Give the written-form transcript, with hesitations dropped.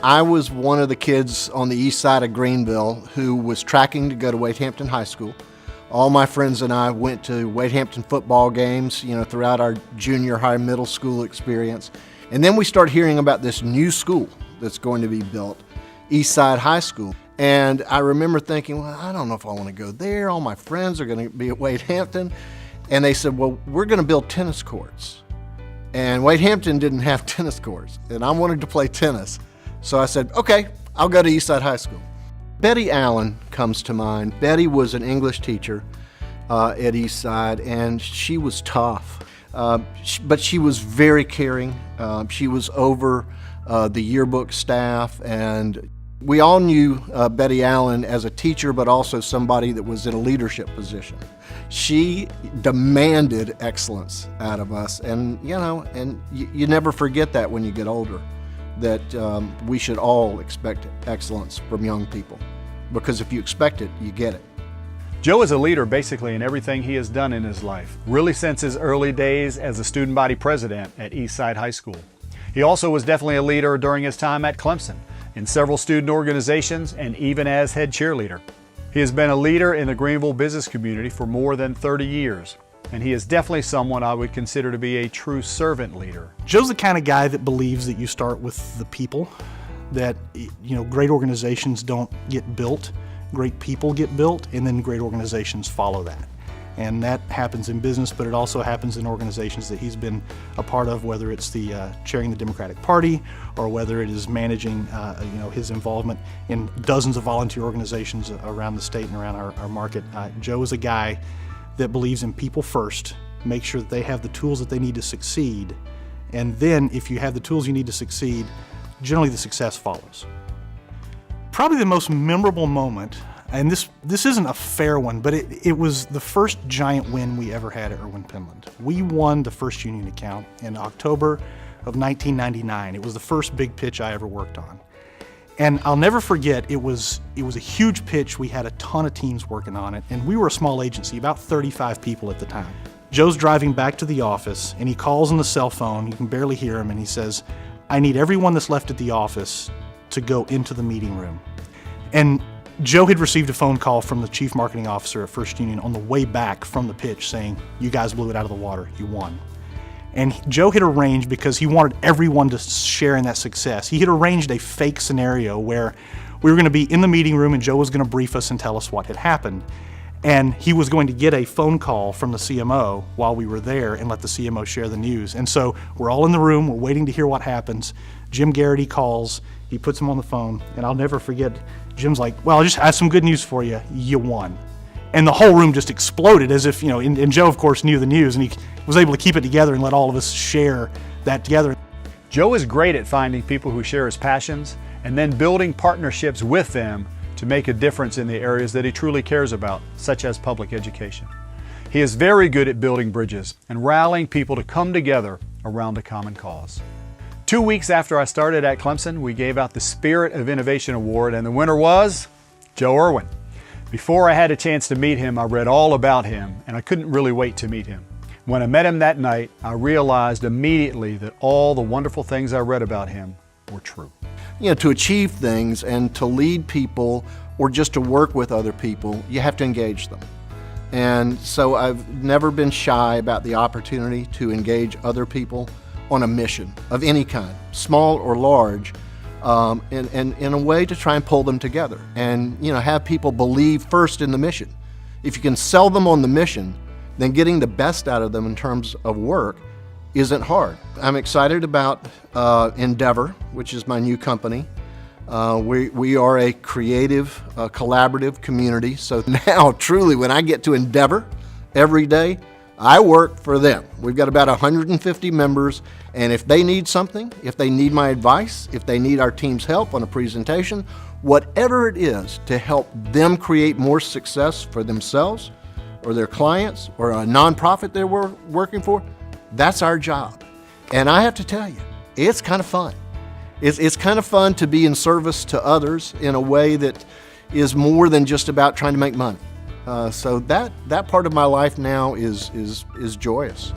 I was one of the kids on the east side of Greenville who was tracking to go to Wadehampton High School. All my friends and I went to Wadehampton football games, throughout our junior high, middle school experience. And then we started hearing about this new school that's going to be built, Eastside High School. And I remember thinking, well, I don't know if I want to go there. All my friends are going to be at Wadehampton. And they said, well, we're going to build tennis courts. And Wadehampton didn't have tennis courts, and I wanted to play tennis. So I said, okay, I'll go to Eastside High School. Betty Allen comes to mind. Betty was an English teacher at Eastside, and she was tough, but she was very caring. She was over the yearbook staff, and we all knew Betty Allen as a teacher, but also somebody that was in a leadership position. She demanded excellence out of us, and you never forget that when you get older, that we should all expect excellence from young people, because if you expect it, you get it. Joe is a leader basically in everything he has done in his life, really since his early days as a student body president at Eastside High School. He also was definitely a leader during his time at Clemson, in several student organizations, and even as head cheerleader. He has been a leader in the Greenville business community for more than 30 years, and he is definitely someone I would consider to be a true servant leader. Joe's the kind of guy that believes that you start with the people, that great organizations don't get built, great people get built, and then great organizations follow that. And that happens in business, but it also happens in organizations that he's been a part of, whether it's the chairing the Democratic Party or whether it is managing his involvement in dozens of volunteer organizations around the state and around our market. Joe is a guy that believes in people first, make sure that they have the tools that they need to succeed, and then if you have the tools you need to succeed, generally the success follows. Probably the most memorable moment, and this isn't a fair one, but it was the first giant win we ever had at Erwin, Penland. We won the first union account in October of 1999. It was the first big pitch I ever worked on. And I'll never forget, it was a huge pitch. We had a ton of teams working on it, and we were a small agency, about 35 people at the time. Joe's driving back to the office, and he calls on the cell phone. You can barely hear him, and he says, I need everyone that's left at the office to go into the meeting room. And Joe had received a phone call from the chief marketing officer at First Union on the way back from the pitch saying, you guys blew it out of the water, you won. And Joe had arranged, because he wanted everyone to share in that success, he had arranged a fake scenario where we were going to be in the meeting room and Joe was going to brief us and tell us what had happened. And he was going to get a phone call from the CMO while we were there and let the CMO share the news. And so we're all in the room, we're waiting to hear what happens. Jim Garrity calls, he puts him on the phone, and I'll never forget, Jim's like, well, I just have some good news for you, you won. And the whole room just exploded as if, and Joe, of course, knew the news, and he was able to keep it together and let all of us share that together. Joe is great at finding people who share his passions and then building partnerships with them to make a difference in the areas that he truly cares about, such as public education. He is very good at building bridges and rallying people to come together around a common cause. 2 weeks after I started at Clemson, we gave out the Spirit of Innovation Award, and the winner was Joe Erwin. Before I had a chance to meet him, I read all about him, and I couldn't really wait to meet him. When I met him that night, I realized immediately that all the wonderful things I read about him were true. To achieve things and to lead people or just to work with other people, you have to engage them. And so I've never been shy about the opportunity to engage other people on a mission of any kind, small or large, in a way to try and pull them together and have people believe first in the mission. If you can sell them on the mission, then getting the best out of them in terms of work isn't hard. I'm excited about Endeavor, which is my new company. We are a creative, collaborative community. So now, truly, when I get to Endeavor every day, I work for them. We've got about 150 members, and if they need something, if they need my advice, if they need our team's help on a presentation, whatever it is to help them create more success for themselves or their clients or a nonprofit they're working for, that's our job. And I have to tell you, it's kind of fun. It's kind of fun to be in service to others in a way that is more than just about trying to make money. So that part of my life now is joyous.